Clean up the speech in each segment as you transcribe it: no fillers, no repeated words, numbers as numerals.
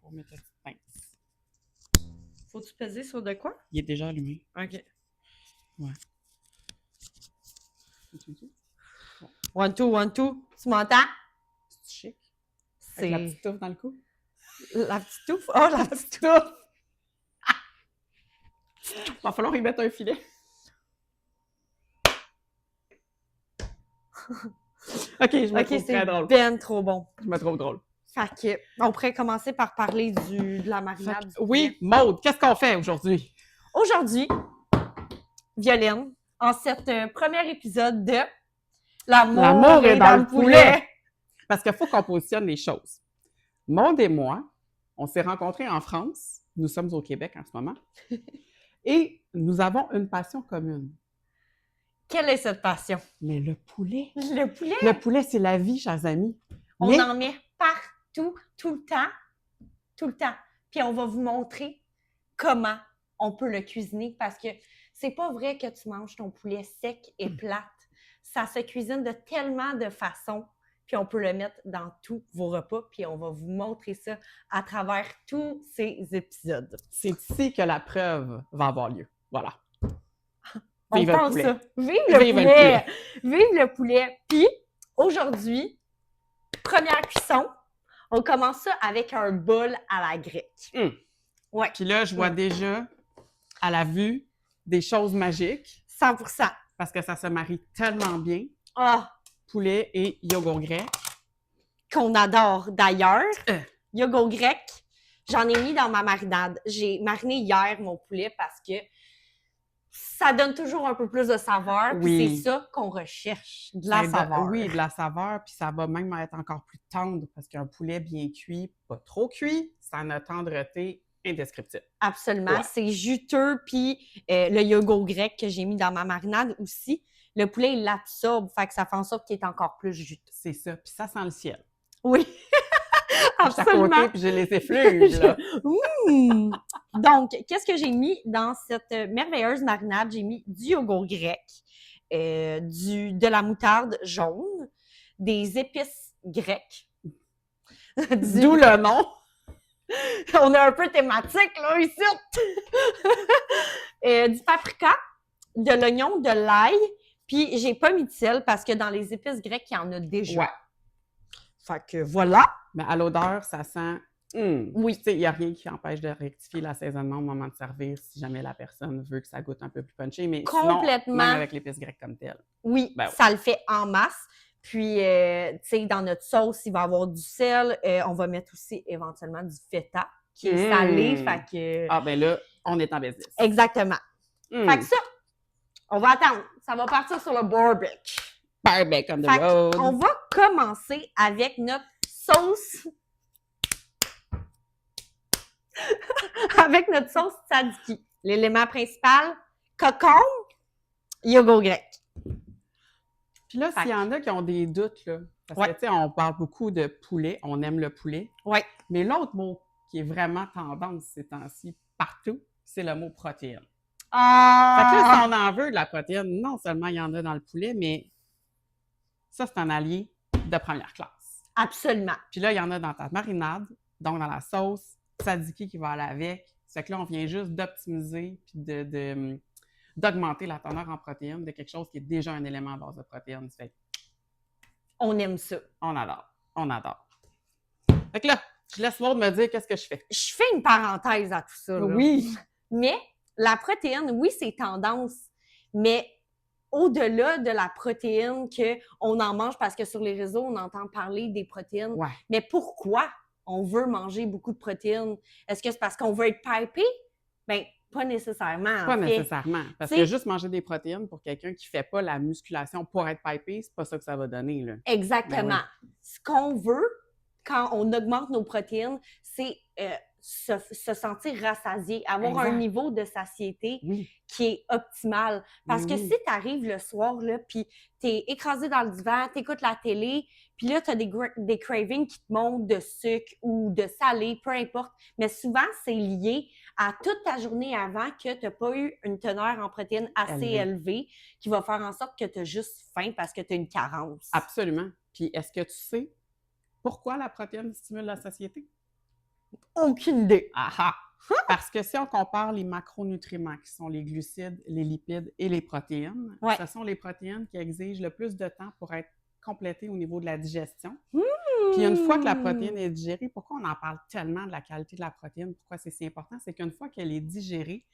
pour mes petites pinces. Faut-tu peser sur de quoi? Il est déjà allumé. OK. Ouais. One, two. Tu m'entends? C'est chic. C'est... Avec la petite touffe dans le cou. La petite touffe? Oh, la petite touffe! Va falloir y mettre un filet. OK, je me trouve très drôle. Ben trop bon. Je me trouve drôle. Fait que, on pourrait commencer par parler de la marinade. Oui, Maude, qu'est-ce qu'on fait aujourd'hui? Aujourd'hui, Violine, en cet premier épisode de L'amour est dans le poulet. Parce qu'il faut qu'on positionne les choses. Maude et moi, on s'est rencontrés en France. Nous sommes au Québec en ce moment. Et nous avons une passion commune. Quelle est cette passion? Mais le poulet. Le poulet? Le poulet, c'est la vie, chers amis. On en met partout, tout le temps. Tout le temps. Puis on va vous montrer comment on peut le cuisiner parce que c'est pas vrai que tu manges ton poulet sec et plate. Ça se cuisine de tellement de façons. Puis on peut le mettre dans tous vos repas. Puis on va vous montrer ça à travers tous ces épisodes. C'est ici que la preuve va avoir lieu. Voilà. On Vive pense le poulet. ça. Vive le poulet! Vive le poulet! Puis, aujourd'hui, première cuisson, on commence ça avec un bol à la grecque. Ouais. Puis là, je vois déjà, à la vue, des choses magiques. 100%. Parce que ça se marie tellement bien. Ah! Poulet et yogourt grec. Qu'on adore d'ailleurs. Yogourt grec, j'en ai mis dans ma marinade. J'ai mariné hier mon poulet parce que ça donne toujours un peu plus de saveur. Oui. Puis c'est ça qu'on recherche, de la saveur. Oui, de la saveur. Puis ça va même être encore plus tendre parce qu'un poulet bien cuit, pas trop cuit, ça a une tendreté indescriptible. Absolument. Ouais. C'est juteux. Puis le yogourt grec que j'ai mis dans ma marinade aussi, le poulet, il l'absorbe. Fait que ça fait en sorte qu'il est encore plus juteux. C'est ça. Puis ça sent le ciel. Oui. Absolument. Je suis à côté, puis j'ai les effluves, là. Donc, qu'est-ce que j'ai mis dans cette merveilleuse marinade? J'ai mis du yogourt grec, de la moutarde jaune, des épices grecques. D'où le nom. On est un peu thématique, là, ici. Du paprika, de l'oignon, de l'ail, puis j'ai pas mis de sel parce que dans les épices grecques, il y en a déjà. Ouais. Fait que voilà. Mais à l'odeur, ça sent... Oui. Tu sais, il n'y a rien qui empêche de rectifier l'assaisonnement au moment de servir si jamais la personne veut que ça goûte un peu plus punché. Mais complètement. Sinon, même avec l'épice grecque comme telle. Oui, Ben ça le fait en masse. Puis, tu sais, dans notre sauce, il va y avoir du sel. On va mettre aussi éventuellement du feta qui est salé. Fait que... Ah, ben là, on est en business. Exactement. Fait que ça, on va attendre. Ça va partir sur le barbecue. Barbecue on the Fait road. on va commencer avec notre sauce. Avec notre sauce tzatziki. L'élément principal, concombre, yogourt grec. Puis là, s'il y en a qui ont des doutes, là, parce que, tu sais, on parle beaucoup de poulet, on aime le poulet. Oui. Mais l'autre mot qui est vraiment tendance ces temps-ci, partout, c'est le mot protéine. Fait que là, si on en veut de la protéine, non seulement il y en a dans le poulet, mais ça, c'est un allié de première classe. Absolument. Puis là, il y en a dans ta marinade, donc dans la sauce, tzatziki qui va aller avec. Ça fait que là, on vient juste d'optimiser puis d'augmenter la teneur en protéines de quelque chose qui est déjà un élément à base de protéines. Fait que on aime ça. On adore. On adore. Fait que là, je laisse Maude me dire qu'est-ce que je fais. Je fais une parenthèse à tout ça. Là. Oui. Mais la protéine, oui, c'est tendance, mais au-delà de la protéine qu'on en mange, parce que sur les réseaux, on entend parler des protéines. Ouais. Mais pourquoi on veut manger beaucoup de protéines? Est-ce que c'est parce qu'on veut être pipé? Bien, pas nécessairement. Pas nécessairement. Parce T'sais, que juste manger des protéines pour quelqu'un qui ne fait pas la musculation pour être pipé, c'est pas ça que ça va donner. Là. Exactement. Ben oui. Ce qu'on veut quand on augmente nos protéines, c'est se sentir rassasié, avoir un niveau de satiété qui est optimal. Parce que si tu arrives le soir, là, puis tu es écrasé dans le divan, tu écoutes la télé, puis là, tu as des cravings qui te montent de sucre ou de salé, peu importe. Mais souvent, c'est lié à toute ta journée avant que tu n'as pas eu une teneur en protéines assez élevée qui va faire en sorte que tu as juste faim parce que tu as une carence. Absolument. Puis est-ce que tu sais pourquoi la protéine stimule la satiété? Aucune idée. Ah ah! Parce que si on compare les macronutriments, qui sont les glucides, les lipides et les protéines, ce sont les protéines qui exigent le plus de temps pour être complétées au niveau de la digestion. Puis une fois que la protéine est digérée, pourquoi on en parle tellement de la qualité de la protéine? Pourquoi c'est si important? C'est qu'une fois qu'elle est digérée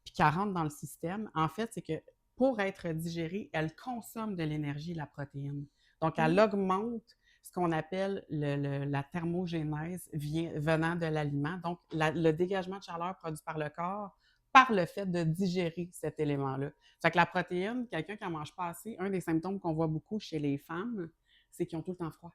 puis qu'elle rentre dans le système, en fait, c'est que pour être digérée, elle consomme de l'énergie, la protéine. Donc, elle augmente ce qu'on appelle la thermogénèse venant de l'aliment. Donc, le dégagement de chaleur produit par le corps par le fait de digérer cet élément-là. Fait que la protéine, quelqu'un qui n'en mange pas assez, un des symptômes qu'on voit beaucoup chez les femmes, c'est qu'ils ont tout le temps froid.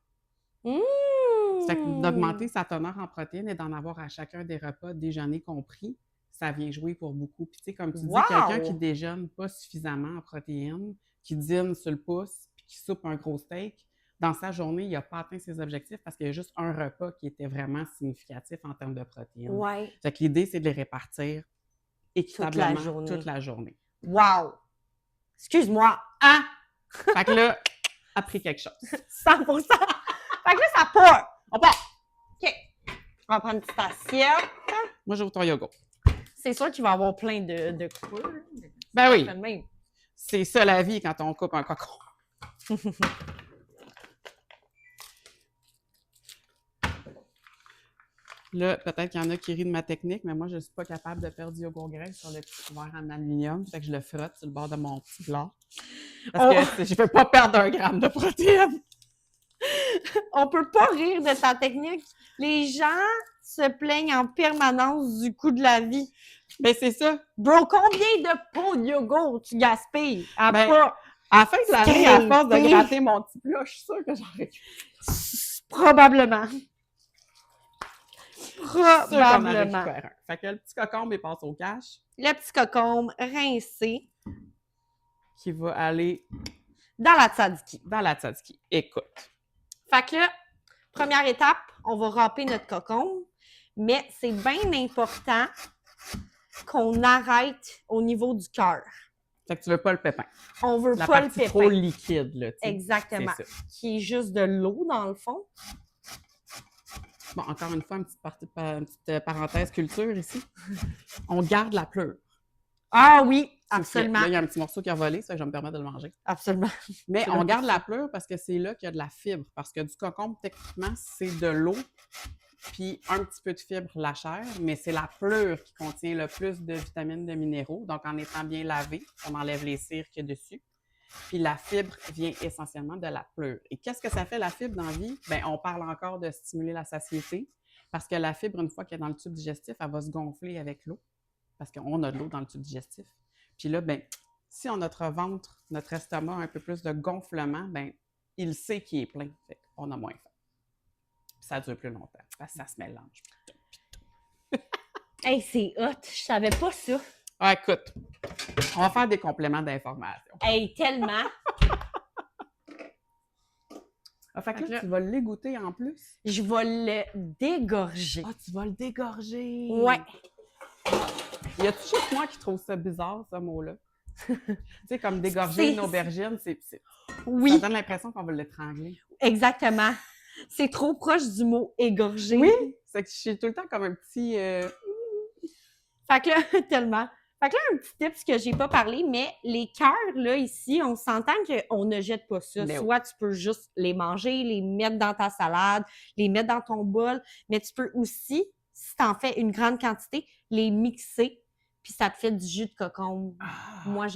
Fait que d'augmenter sa teneur en protéines et d'en avoir à chacun des repas, déjeuner compris, ça vient jouer pour beaucoup. Puis tu sais, comme tu dis, quelqu'un qui déjeune pas suffisamment en protéines, qui dîne sur le pouce, puis qui soupe un gros steak, dans sa journée, il n'a pas atteint ses objectifs parce qu'il y a juste un repas qui était vraiment significatif en termes de protéines. Ouais. Fait que l'idée, c'est de les répartir équitablement toute la journée. Wow! Excuse-moi. Ah! Fait que là, appris quelque chose. 100%! Fait que là, ça part! On part! OK. On va prendre une petite assiette. Moi, j'ouvre ton yogourt. C'est sûr qu'il va y avoir plein de coupures. Ben oui! C'est ça la vie quand on coupe un cocon. Là, peut-être qu'il y en a qui rient de ma technique, mais moi, je ne suis pas capable de perdre du yogourt grec sur le petit couvert en aluminium. Fait que je le frotte sur le bord de mon petit plat. Parce que je ne veux pas perdre 1 gramme de protéines. On peut pas rire de ta technique. Les gens se plaignent en permanence du coût de la vie. Ben, c'est ça. Bro, combien de pots de yogourt tu gaspilles? À la fin de l'année, à force de gratter mon petit plat, je suis sûre que j'en récupère. Probablement. Probablement. Fait que le petit cocombe, il passe au cache. Le petit cocombe rincé. Qui va aller... dans la tzatziki. Dans la tzatziki. Écoute. Fait que là, première étape, on va râper notre cocombe. Mais c'est bien important qu'on arrête au niveau du cœur. Fait que tu veux pas le pépin. On veut pas le pépin. Trop liquide, là. Exactement. Qui est juste de l'eau, dans le fond. Bon, encore une fois, une petite parenthèse culture ici. On garde la pleure. Ah oui, absolument. Là, il y a un petit morceau qui a volé, ça, je vais me permettre de le manger. Absolument. Mais on garde la pleure parce que c'est là qu'il y a de la fibre. Parce que du cocombe, techniquement, c'est de l'eau, puis un petit peu de fibre, la chair, mais c'est la pleure qui contient le plus de vitamines, de minéraux. Donc, en étant bien lavé, on enlève les cires qu'il y a dessus. Puis la fibre vient essentiellement de la pleure. Et qu'est-ce que ça fait, la fibre, dans la vie? Bien, on parle encore de stimuler la satiété, parce que la fibre, une fois qu'elle est dans le tube digestif, elle va se gonfler avec l'eau, parce qu'on a de l'eau dans le tube digestif. Puis là, bien, si on a notre ventre, notre estomac a un peu plus de gonflement, bien, il sait qu'il est plein, fait qu'on a moins faim. Puis ça dure plus longtemps, parce que ça se mélange. Hey, c'est hot! Je savais pas ça. Ah, écoute, on va faire des compléments d'information. Hey, tellement! Ah, fait que là, tu vas l'égoutter en plus? Je vais le dégorger. Ah, tu vas le dégorger! Ouais. Y a-tu juste moi qui trouve ça bizarre, ce mot-là? Tu sais, comme dégorger une aubergine, oui. Ça donne l'impression qu'on va l'étrangler. Exactement. C'est trop proche du mot égorger. Oui, c'est que je suis tout le temps comme un petit... Fait que là, tellement. Fait que là, un petit tip que j'ai pas parlé, mais les cœurs, là, ici, on s'entend qu'on ne jette pas ça. Mais soit tu peux juste les manger, les mettre dans ta salade, les mettre dans ton bol, mais tu peux aussi, si tu en fais une grande quantité, les mixer, puis ça te fait du jus de cocombe. Ah. Moi,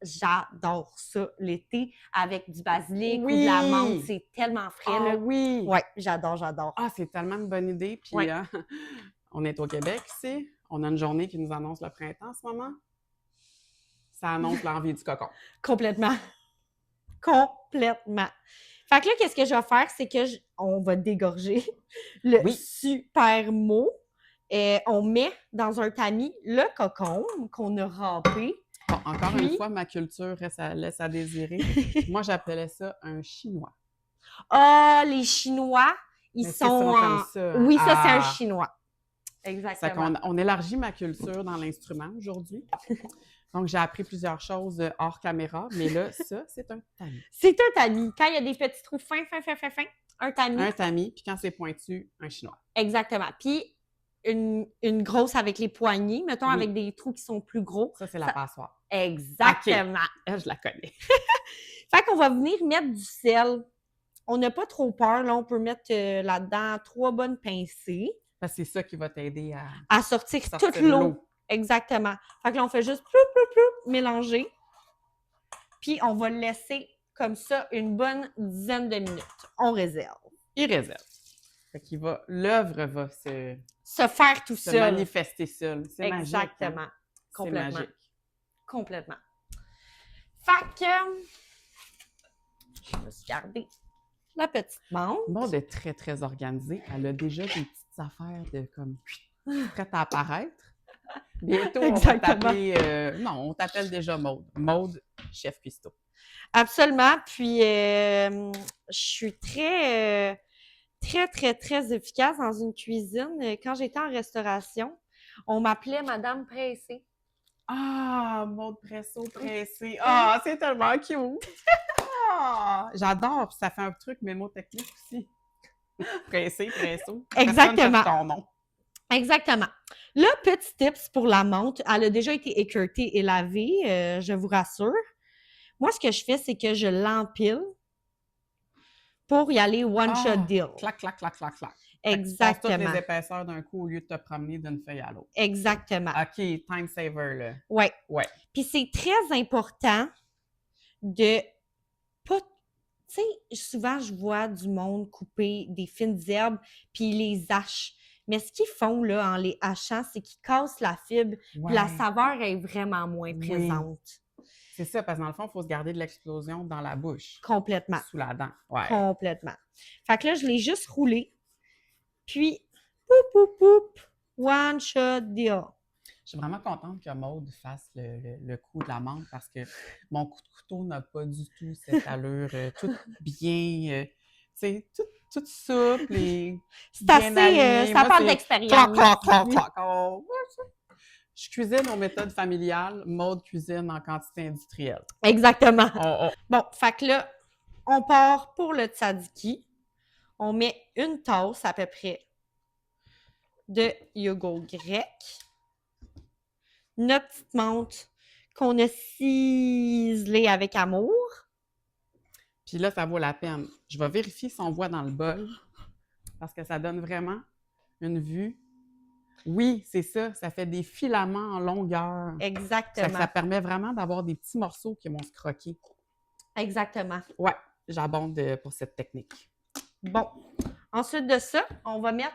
j'adore ça l'été avec du basilic ou de la menthe. C'est tellement frais, là. Oui! Ouais, j'adore. Ah, c'est tellement une bonne idée. Puis, on est au Québec ici. On a une journée qui nous annonce le printemps en ce moment. Ça annonce l'envie du cocon. Complètement. Fait que là, qu'est-ce que je vais faire? C'est que on va dégorger le super mot. On met dans un tamis le cocombe qu'on a râpé. Bon, encore une fois, ma culture laisse à désirer. Moi, j'appelais ça un chinois. Ah, les Chinois, ils sont comme ça. Oui, ça, c'est un chinois. Exactement. On élargit ma culture dans l'instrument aujourd'hui. Donc, j'ai appris plusieurs choses hors caméra, mais là, ça, c'est un tamis. C'est un tamis. Quand il y a des petits trous fins, un tamis. Un tamis, puis quand c'est pointu, un chinois. Exactement. Puis, une grosse avec les poignées, mettons, Oui. avec des trous qui sont plus gros. Ça, c'est la passoire. Exactement. Elle, je la connais. Fait qu'on va venir mettre du sel. On n'a pas trop peur. Là, on peut mettre là-dedans 3 bonnes pincées. Parce que c'est ça qui va t'aider à sortir sortir toute l'eau. Exactement. Fait que là, on fait juste mélanger. Puis, on va le laisser comme ça une bonne dizaine de minutes. On réserve. Il réserve. Fait qu'il va... L'œuvre va Se faire tout se seul. manifester seul. C'est magique. Exactement. Hein? Complètement. C'est magique. Complètement. Fait que... Je me suis gardée la petite menthe. Maud est très, très organisée. Elle a déjà des petites affaires de comme prêtes à apparaître. Bientôt, on va t'appeler... non, on t'appelle déjà Maud. Maud, chef cuistot. Absolument. Puis, je suis très, très efficace dans une cuisine. Quand j'étais en restauration, on m'appelait Madame Pressée. Ah, Maud pressée. Ah, c'est tellement cute! Ah, j'adore. Puis ça fait un truc mémotechnique aussi. Presso. Exactement. Ton nom. Exactement. Le petit tips pour la menthe, elle a déjà été équeurtée et lavée, je vous rassure. Moi, ce que je fais, c'est que je l'empile pour y aller one-shot deal. Clac. Exactement. Tu passes toutes les épaisseurs d'un coup au lieu de te promener d'une feuille à l'autre. Exactement. OK, time saver, là. Ouais. Ouais. Puis c'est très important de pas... Tu sais, souvent, je vois du monde couper des fines herbes puis ils les hachent. Mais ce qu'ils font, là, en les hachant, c'est qu'ils cassent la fibre puis la saveur est vraiment moins présente. C'est ça, parce que dans le fond, il faut se garder de l'explosion dans la bouche. Complètement. Sous la dent. Ouais. Complètement. Fait que là, je l'ai juste roulé. Puis, one shot deal. Je suis vraiment contente que Maud fasse le coup de la menthe parce que mon coup de couteau n'a pas du tout cette allure toute bien, tu sais, toute souple et c'est bien assez, ça parle d'expérience. Je cuisine aux méthodes familiales, Maud cuisine en quantité industrielle. Exactement. Bon, fait que là, on part pour le tzatziki. On met une tasse à peu près de yogourt grec. Notre petite menthe qu'on a ciselée avec amour. Puis là, ça vaut la peine. Je vais vérifier si on voit dans le bol parce que ça donne vraiment une vue. Oui, c'est ça. Ça fait des filaments en longueur. Exactement. Ça permet vraiment d'avoir des petits morceaux qui vont se croquer. Exactement. Ouais, j'abonde pour cette technique. Bon. Ensuite de ça, on va mettre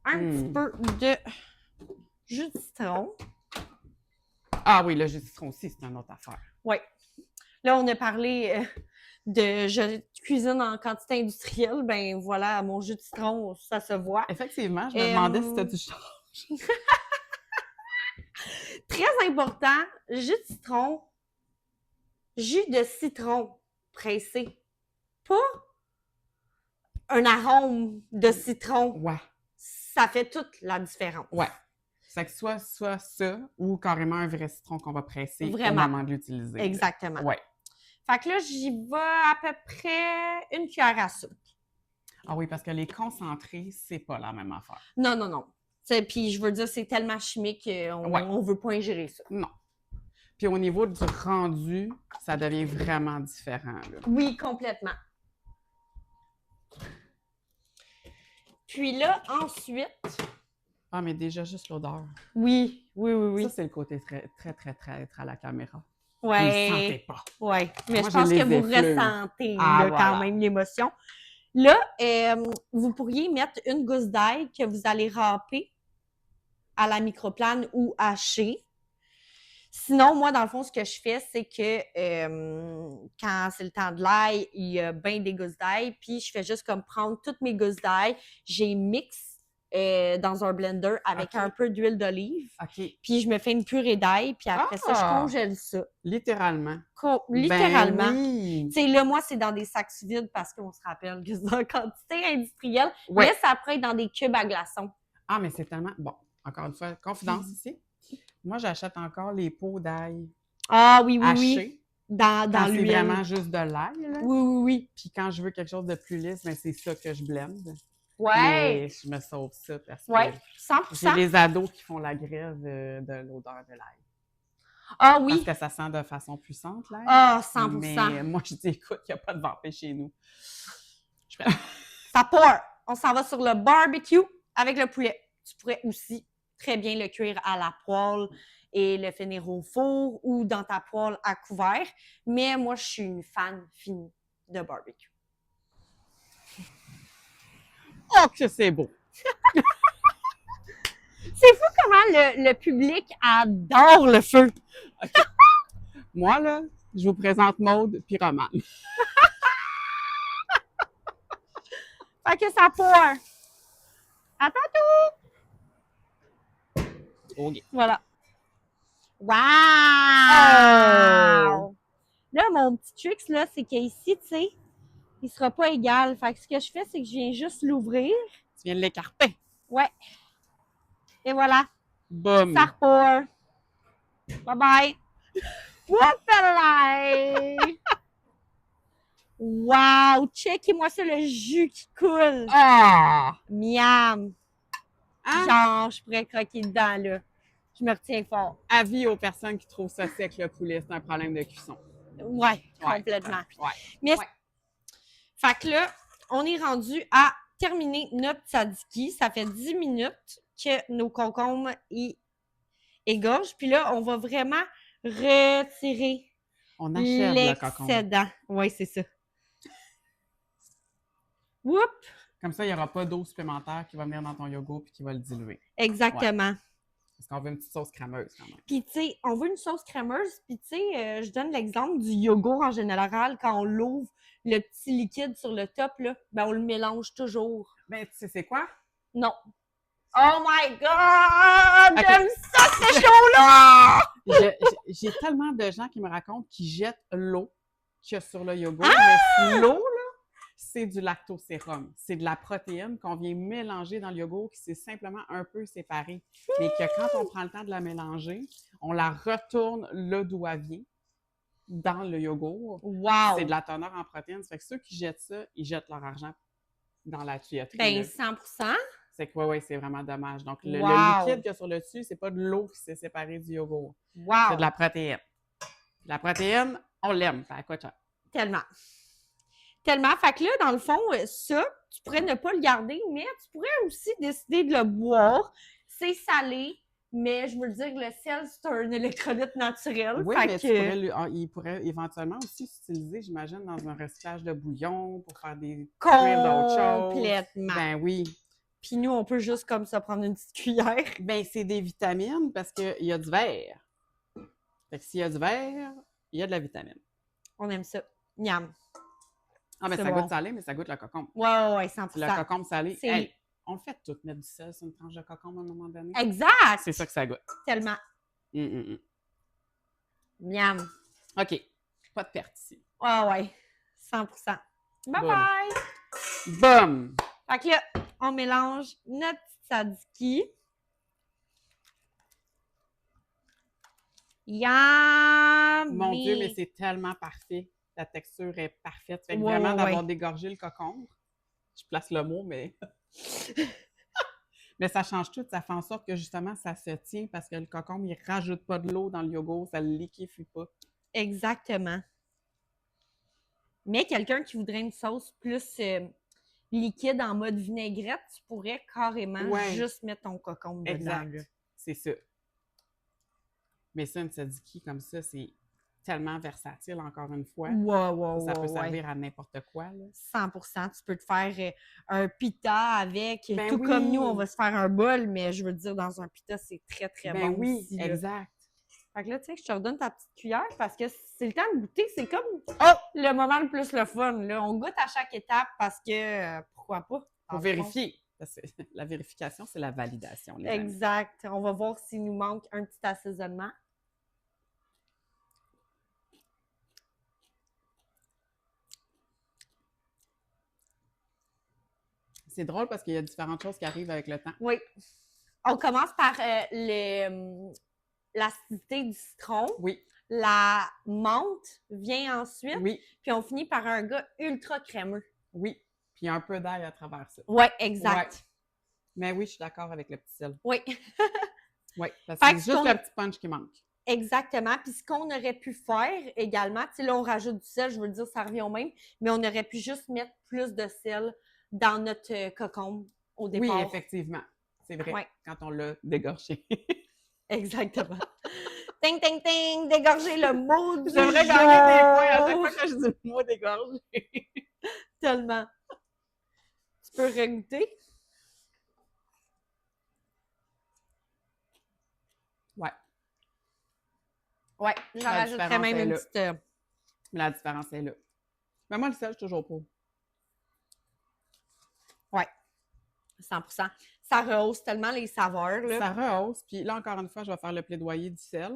un petit peu de jus de citron. Ah oui, le jus de citron aussi, c'est une autre affaire. Oui. Là, on a parlé de je cuisine en quantité industrielle. Ben voilà, mon jus de citron, ça se voit. Effectivement, je me demandais si c'était du change. Très important, jus de citron pressé. Pas un arôme de citron. Ouais. Ça fait toute la différence. Ouais. C'est que soit ça ou carrément un vrai citron qu'on va presser Vraiment. au moment de l'utiliser. Exactement. Ouais. Fait que là, j'y vais à peu près une cuillère à soupe. Ah oui, parce que les concentrés, c'est pas la même affaire. Non. Puis je veux dire, c'est tellement chimique qu'on veut pas ingérer ça. Non. Puis au niveau du rendu, ça devient vraiment différent. Là. Oui, complètement. Puis là, ensuite... Ah, mais déjà, juste l'odeur. Oui. Ça, c'est le côté très à la caméra. Ouais. Vous ne sentez pas. Oui, mais moi, je pense que vous effluves. ressentez quand même l'émotion. Là, vous pourriez mettre une gousse d'ail que vous allez râper à la microplane ou hacher. Sinon, moi, dans le fond, ce que je fais, c'est que quand c'est le temps de l'ail, il y a bien des gousses d'ail, puis je fais juste comme prendre toutes mes gousses d'ail, j'ai mixe dans un blender avec un peu d'huile d'olive, puis je me fais une purée d'ail, puis après ça, je congèle ça. Littéralement. Littéralement. Ben oui. Tu sais, là, moi, c'est dans des sacs vides parce qu'on se rappelle que c'est en quantité industrielle, mais ça peut être dans des cubes à glaçons. Ah, mais c'est tellement... Bon, encore une fois, confidence ici. Moi, j'achète encore les pots d'ail. Ah oui. Hachés. Dans l'huile. C'est vraiment juste de l'ail, là. Oui. Puis quand je veux quelque chose de plus lisse, ben c'est ça que je blende. Ouais! Mais je me sauve ça parce que Ouais, j'ai 100%. les ados qui font la grève de l'odeur de l'ail. Ah Parce oui! que ça sent de façon puissante, l'ail. Ah, 100%. Mais moi, je dis, écoute, il n'y a pas de vampire chez nous. Je fais... Ça part! On s'en va sur le barbecue avec le poulet. Tu pourrais aussi très bien le cuire à la poêle et le finir au four ou dans ta poêle à couvert. Mais moi, je suis une fan finie de barbecue. Oh, que c'est beau! C'est fou comment le public adore le feu. Okay. Moi, là, je vous présente Maude puis Roman. Fait que ça part. À tantôt! OK. Voilà. Wow! Oh! Là, mon petit trick, là, c'est qu'ici, tu sais, il sera pas égal. Fait que ce que je fais, c'est que je viens juste l'ouvrir. Tu viens de l'écarter. Ouais. Et voilà. Boum! Ça repart. Bye-bye. Whoop-a-lay! Wow! Checkez-moi ça, le jus qui coule. Ah! Miam! Hein? Genre, je pourrais croquer dedans, là. Je me retiens fort. Avis aux personnes qui trouvent ça sec, le poulet, c'est un problème de cuisson. Ouais, complètement. Ouais. Mais, Ouais. fait que là, on est rendu à terminer notre tzatziki. Ça fait 10 minutes que nos concombres y égorgent. Puis là, on va vraiment retirer On achève le cocon. l'excédent. Oui, c'est ça. Whoop! Comme ça, il n'y aura pas d'eau supplémentaire qui va venir dans ton yogourt puis qui va le diluer. Exactement. Parce qu'on veut une petite sauce crémeuse quand même. Puis, tu sais, on veut une sauce crémeuse. Puis, tu sais, je donne l'exemple du yogourt en général. Quand on l'ouvre, le petit liquide sur le top, là, ben, on le mélange toujours. Ben, tu sais, c'est quoi? Non. Oh my God! Okay. J'aime ça, ce show-là! J'ai tellement de gens qui me racontent qu'ils jettent l'eau qu'il y a sur le yogourt. Mais l'eau, là, c'est du lactosérum. C'est de la protéine qu'on vient mélanger dans le yogourt qui s'est simplement un peu séparée. Mais que quand on prend le temps de la mélanger, on la retourne là d'où elle vient, dans le yogourt. Wow! C'est de la teneur en protéines. Ça fait que ceux qui jettent ça, ils jettent leur argent dans la tuyauterie. Ben, là. 100%. C'est que, ouais, c'est vraiment dommage. Donc, le Wow! liquide qu'il y a sur le dessus, c'est pas de l'eau qui s'est séparée du yogourt. Wow! C'est de la protéine. La protéine, on l'aime. Ça coûte cher. Tellement. Tellement. Fait que là, dans le fond, ça, tu pourrais ne pas le garder, mais tu pourrais aussi décider de le boire. C'est salé, mais je veux dire que le sel, c'est un électrolyte naturel. Oui, fait mais que... il pourrait éventuellement aussi s'utiliser, j'imagine, dans un recyclage de bouillon pour faire des cuire d'autres choses. Complètement. Ben oui. Puis nous, on peut juste comme ça prendre une petite cuillère. Ben, c'est des vitamines parce qu'il y a du verre. Fait que s'il y a du verre, il y a de la vitamine. On aime ça. Miam. Ah, ben C'est ça bon. goûte salé, mais ça goûte le cocombe. Ouais, 100%. C'est le cocombe salé. C'est- Hey, on le fait tout, mettre du sel sur une tranche de cocombe à un moment donné. Exact! C'est ça que ça goûte. Tellement. Miam. OK. Pas de perte ici. Ouais. 100%. Bye Boum. bye! Boum! Fait que là, on mélange notre tzatziki. Yum! Mon Dieu, mais c'est tellement parfait. La texture est parfaite. Fait que Ouais, vraiment, ouais, d'avoir ouais. dégorgé le cocombe, je place le mot, mais... mais ça change tout. Ça fait en sorte que, justement, ça se tient parce que le cocombe, il rajoute pas de l'eau dans le yogourt. Ça le liquéfie pas. Exactement. Mais quelqu'un qui voudrait une sauce plus liquide en mode vinaigrette, tu pourrais carrément Ouais. juste mettre ton cocombe dedans. Exact. là. C'est ça. Mais ça, une tzatziki comme ça, c'est tellement versatile, encore une fois. Ouais, Ça peut ouais. servir à n'importe quoi. Là. 100%. Tu peux te faire un pita avec. Ben tout oui. comme nous, on va se faire un bol, mais je veux dire, dans un pita, c'est très, très Ben bon oui, aussi. Là. exact. Fait que là, tu sais, je te redonne ta petite cuillère parce que c'est le temps de goûter. C'est comme le moment le plus le fun. Là. On goûte à chaque étape parce que, pourquoi pas? Pour vérifier. Parce que la vérification, c'est la validation. Les amis. Exact. On va voir s'il nous manque un petit assaisonnement. C'est drôle parce qu'il y a différentes choses qui arrivent avec le temps. Oui. On commence par l'acidité du citron. Oui. La menthe vient ensuite. Oui. Puis on finit par un gars ultra crémeux. Oui. Puis un peu d'ail à travers ça. Ouais, exact. Ouais. Mais oui, je suis d'accord avec le petit sel. Oui. Oui, parce que c'est juste le petit punch qui manque. Exactement. Puis ce qu'on aurait pu faire également, tu sais, là, on rajoute du sel, je veux dire, ça revient au même, mais on aurait pu juste mettre plus de sel dans notre cocombe au départ. Oui, effectivement. C'est vrai, Ouais. quand on l'a dégorgé. Exactement. Ting, ting, ting, dégorger le mot du J'aimerais jour. gagner des points à chaque fois que je dis le mot dégorgé. Tellement. Tu peux regoûter? Ouais. Ouais, j'en La rajouterais différence même est une là. petite... La différence est là. Mais moi, le sel, je suis toujours pour. Ouais, 100%. Ça rehausse tellement les saveurs, là. Ça rehausse. Puis là, encore une fois, je vais faire le plaidoyer du sel.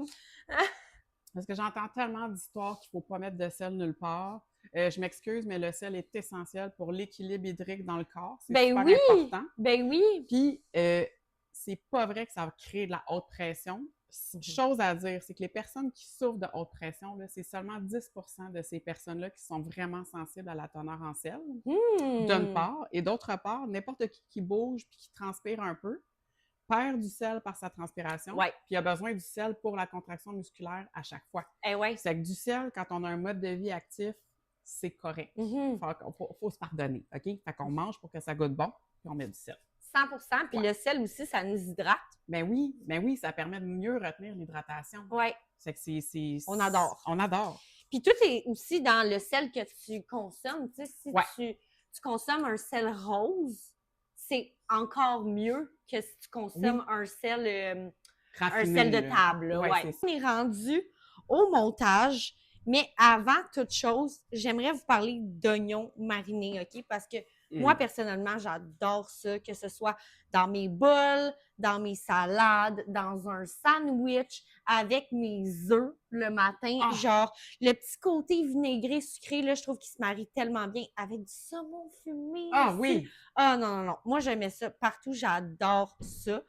Parce que j'entends tellement d'histoires qu'il ne faut pas mettre de sel nulle part. Je m'excuse, mais le sel est essentiel pour l'équilibre hydrique dans le corps. C'est super important. Ben oui! Puis, c'est pas vrai que ça va créer de la haute pression. Chose à dire, c'est que les personnes qui souffrent de haute pression, là, c'est seulement 10% de ces personnes-là qui sont vraiment sensibles à la teneur en sel, d'une part. Et d'autre part, n'importe qui bouge puis qui transpire un peu perd du sel par sa transpiration. Ouais. Puis il a besoin du sel pour la contraction musculaire à chaque fois. Ouais. C'est que du sel, quand on a un mode de vie actif, c'est correct. Faut se pardonner, OK? Fait qu'on mange pour que ça goûte bon, puis on met du sel. 100%. Puis le sel aussi, ça nous hydrate. Ben oui, ça permet de mieux retenir l'hydratation. Ouais. C'est que c'est... On adore. On adore. Puis tout est aussi dans le sel que tu consommes. Tu sais, si Ouais. tu consommes un sel rose, c'est encore mieux que si tu consommes un sel raffiné, un sel de table. Là. Ouais. On est rendu au montage, mais avant toute chose, j'aimerais vous parler d'oignons marinés, OK? Parce que moi, personnellement, j'adore ça, que ce soit dans mes bols, dans mes salades, dans un sandwich, avec mes œufs le matin. Genre, le petit côté vinaigré, sucré, là, je trouve qu'il se marie tellement bien avec du saumon fumé. Ah aussi. oui! Ah non. Moi, j'aimais ça partout. J'adore ça.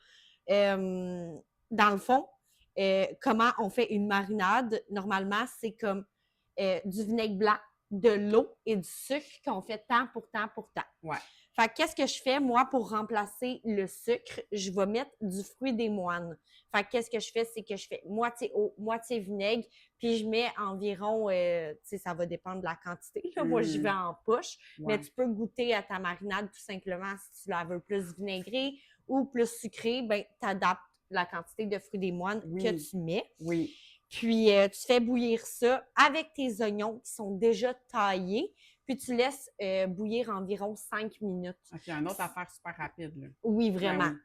Dans le fond, comment on fait une marinade, normalement, c'est comme du vinaigre blanc, de l'eau et du sucre qu'on fait temps pour temps. Ouais. Fait que qu'est-ce que je fais, moi, pour remplacer le sucre? Je vais mettre du fruit des moines. Fait que qu'est-ce que je fais? C'est que je fais moitié eau, moitié vinaigre, puis je mets environ, tu sais, ça va dépendre de la quantité. Là. Moi, j'y vais en poche, mais tu peux goûter à ta marinade tout simplement si tu la veux plus vinaigrée ou plus sucrée, ben t'adaptes la quantité de fruits des moines que tu mets. Oui. Puis, tu fais bouillir ça avec tes oignons qui sont déjà taillés. Puis, tu laisses bouillir environ 5 minutes. OK, une autre affaire super rapide, là. Oui, vraiment. Ben oui.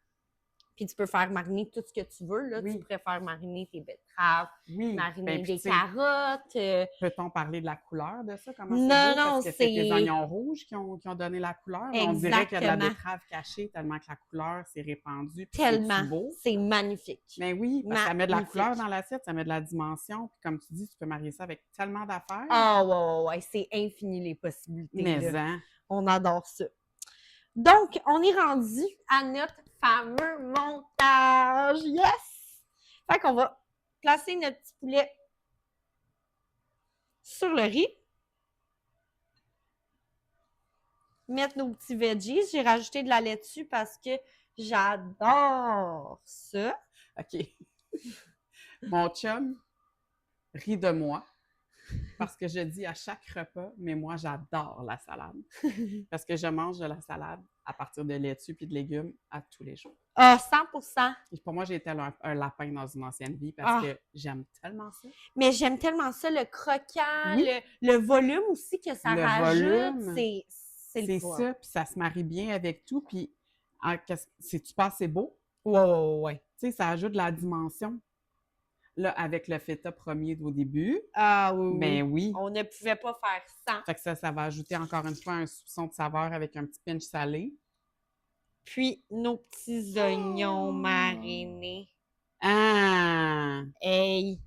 Puis, tu peux faire mariner tout ce que tu veux. Là. Tu préfères mariner tes betteraves, mariner des carottes. Peut-on parler de la couleur de ça? Comment non, parce que c'est les oignons rouges qui ont donné la couleur. On dirait qu'il y a de la betterave cachée tellement que la couleur s'est répandue. Tellement. C'est beau. C'est magnifique. Mais oui, parce que ça met de la couleur dans l'assiette, ça met de la dimension. Puis comme tu dis, tu peux marier ça avec tellement d'affaires. Ah ouais. C'est infini les possibilités. Mais hein. On adore ça. Donc, on est rendu à notre fameux montage. Yes! Fait qu'on va placer notre petit poulet sur le riz. Mettre nos petits veggies. J'ai rajouté de la laitue parce que j'adore ça. OK. Mon chum rit de moi parce que je dis à chaque repas, mais moi, j'adore la salade. Parce que je mange de la salade à partir de laitue puis de légumes à tous les jours. Ah, 100%. Et pour moi, j'ai été un lapin dans une ancienne vie parce que j'aime tellement ça. Mais j'aime tellement ça, le croquant, le volume aussi que ça rajoute. C'est ça, puis ça se marie bien avec tout. Puis, tu penses c'est beau? Ouais. Tu sais, ça ajoute de la dimension. Là, avec le feta premier au début. Ah oui. Mais oui. On ne pouvait pas faire sans. Fait que ça va ajouter encore une fois un soupçon de saveur avec un petit pinch salé. Puis, nos petits oignons marinés. Ah! Hey!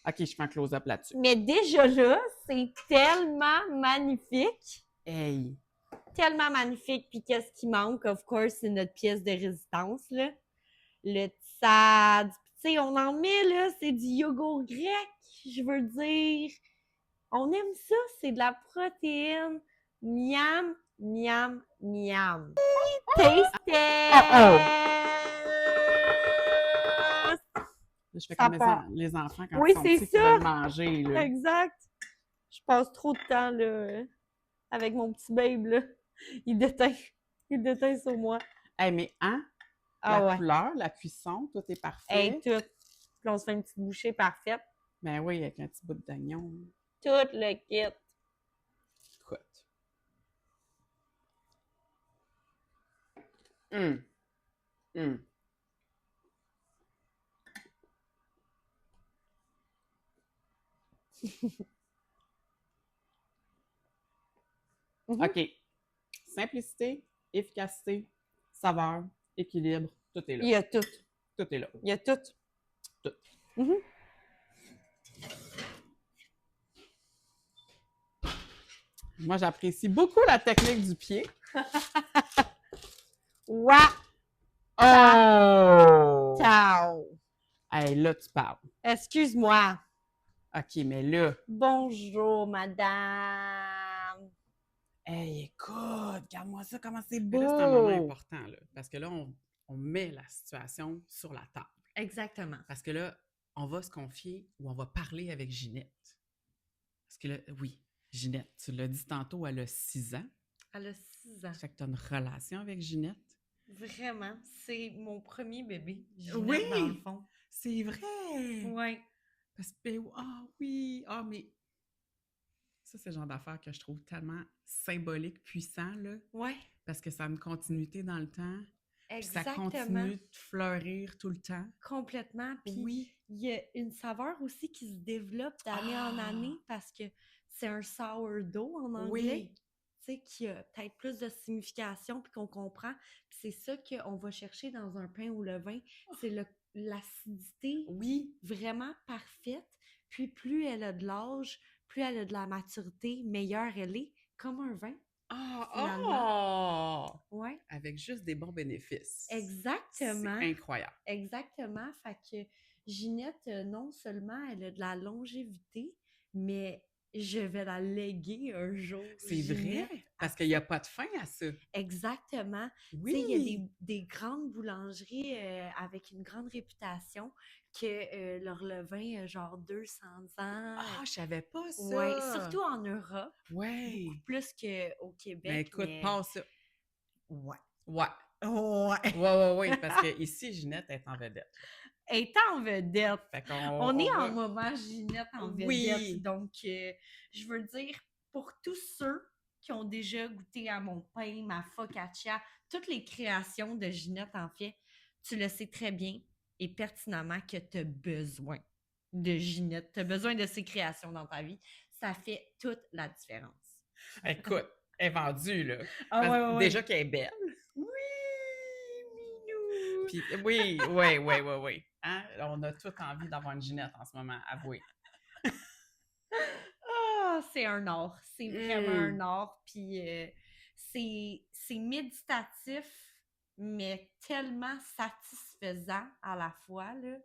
OK, je fais un close-up là-dessus. Mais déjà là, c'est tellement magnifique. Hey! Tellement magnifique. Puis qu'est-ce qui manque? Of course, c'est notre pièce de résistance, là. Le tsad. Tu sais, on en met, là, c'est du yogourt grec, je veux dire. On aime ça, c'est de la protéine. Miam! Miam, miam. Taste Je fais Ça comme part. les enfants quand Oui, ils sont c'est petits qui ça. veulent manger, là. Exact. Je passe trop de temps là, avec mon petit babe. Là. Il déteint. Il déteint sur moi. Hey, mais hein? Ah La ouais. couleur, la cuisson, tout est Hey, parfait. tout. Puis on se fait une petite bouchée parfaite. Ben oui, avec un petit bout d'oignon. Tout le kit. Écoute. Hum. Hum. OK. Simplicité, efficacité, saveur, équilibre, tout est là. Il y a tout. Tout est là. Il y a tout. Tout. Moi, j'apprécie beaucoup la technique du pied. Wa! Oh! Ciao! Hey, là, tu parles. Excuse-moi. OK, mais là... Bonjour, madame. Hey, écoute, regarde-moi ça, comment c'est beau! Mais Là, c'est un moment important, là, parce que là, on met la situation sur la table. Exactement. Parce que là, on va se confier ou on va parler avec Ginette. Parce que là, oui, Ginette, tu l'as dit tantôt, elle a 6 ans. Elle a 6 ans. Ça fait que tu as une relation avec Ginette. Vraiment, c'est mon premier bébé, Ginette, Oui! dans le fond. C'est vrai! Oui. Parce que, ah oui, ah, mais ça, c'est le genre d'affaire que je trouve tellement symbolique, puissant, là. Oui. Parce que ça a une continuité dans le temps. Exactement. Puis ça continue de fleurir tout le temps. Complètement. Puis Oui. il y a une saveur aussi qui se développe d'année en année parce que c'est un sourdough en anglais. Oui. Tu sais, qui a peut-être plus de signification puis qu'on comprend. Puis c'est ça qu'on va chercher dans un pain au levain. C'est l'acidité Oui. vraiment parfaite. Puis plus elle a de l'âge, plus elle a de la maturité, meilleure elle est. Comme un vin. Ah! Ouais. Avec juste des bons bénéfices. Exactement. C'est incroyable. Exactement. Fait que Ginette, non seulement elle a de la longévité, mais je vais la léguer un jour. C'est Ginette. vrai? Parce qu'il n'y a pas de fin à ça. Exactement. Oui. Tu sais, il y a des grandes boulangeries avec une grande réputation que leur levain a genre 200 ans. Ah, je savais pas ça. Oui, surtout en Europe. Oui. Beaucoup plus qu'au Québec. Mais écoute, pas ça. Ouais. Ouais. Ouais. Oui, parce que ici, Ginette est en vedette. Elle est en vedette. On est en moment Ginette en vedette. Oui. Donc, je veux dire, pour tous ceux qui ont déjà goûté à mon pain, ma focaccia, toutes les créations de Ginette en fait, tu le sais très bien et pertinemment que tu as besoin de Ginette. Tu as besoin de ses créations dans ta vie. Ça fait toute la différence. Écoute, elle est vendue, là. Ah, ouais. Déjà qu'elle est belle. Oui, minou! Puis, oui. Hein? On a tout envie d'avoir une Ginette en ce moment, avouez. Ah, c'est un art. C'est vraiment un art. Puis c'est méditatif, mais tellement satisfaisant à la fois, là.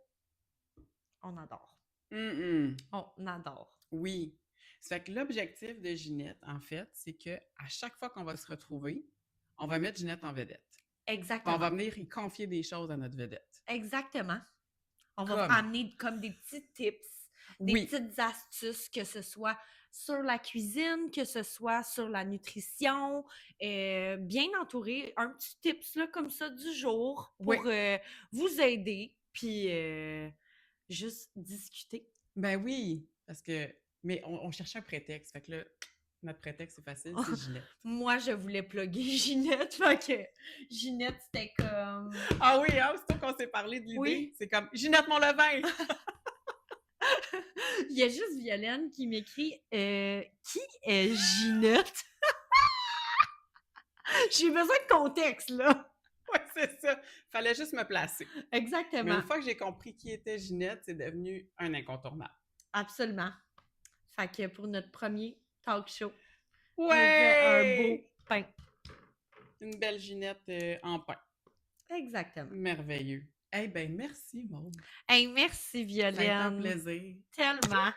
On adore. On adore. Oui. Ça fait que l'objectif de Ginette, en fait, c'est qu'à chaque fois qu'on va se retrouver, on va mettre Ginette en vedette. Exactement. On va venir y confier des choses à notre vedette. Exactement. On va amener comme des petits tips, des petites astuces, que ce soit sur la cuisine, que ce soit sur la nutrition, bien entouré, un petit tips là, comme ça du jour pour vous aider, puis juste discuter. Ben oui, parce que, mais on cherchait un prétexte, fait que là, notre prétexte, c'est facile, c'est Ginette. Moi, je voulais plugger Ginette, fait que Ginette, c'était comme... Ah oui, hein, c'est toi qu'on s'est parlé de l'idée, c'est comme « Ginette mon levain! » Il y a juste Violaine qui m'écrit « Qui est Ginette? » J'ai besoin de contexte, là. Oui, c'est ça. Fallait juste me placer. Exactement. Mais une fois que j'ai compris qui était Ginette, c'est devenu un incontournable. Absolument. Fait que pour notre premier talk show, un beau pain. Une belle Ginette en pain. Exactement. Merveilleux. Eh bien, merci, Maude. Merci, Violaine. Ça a été un plaisir. Tellement.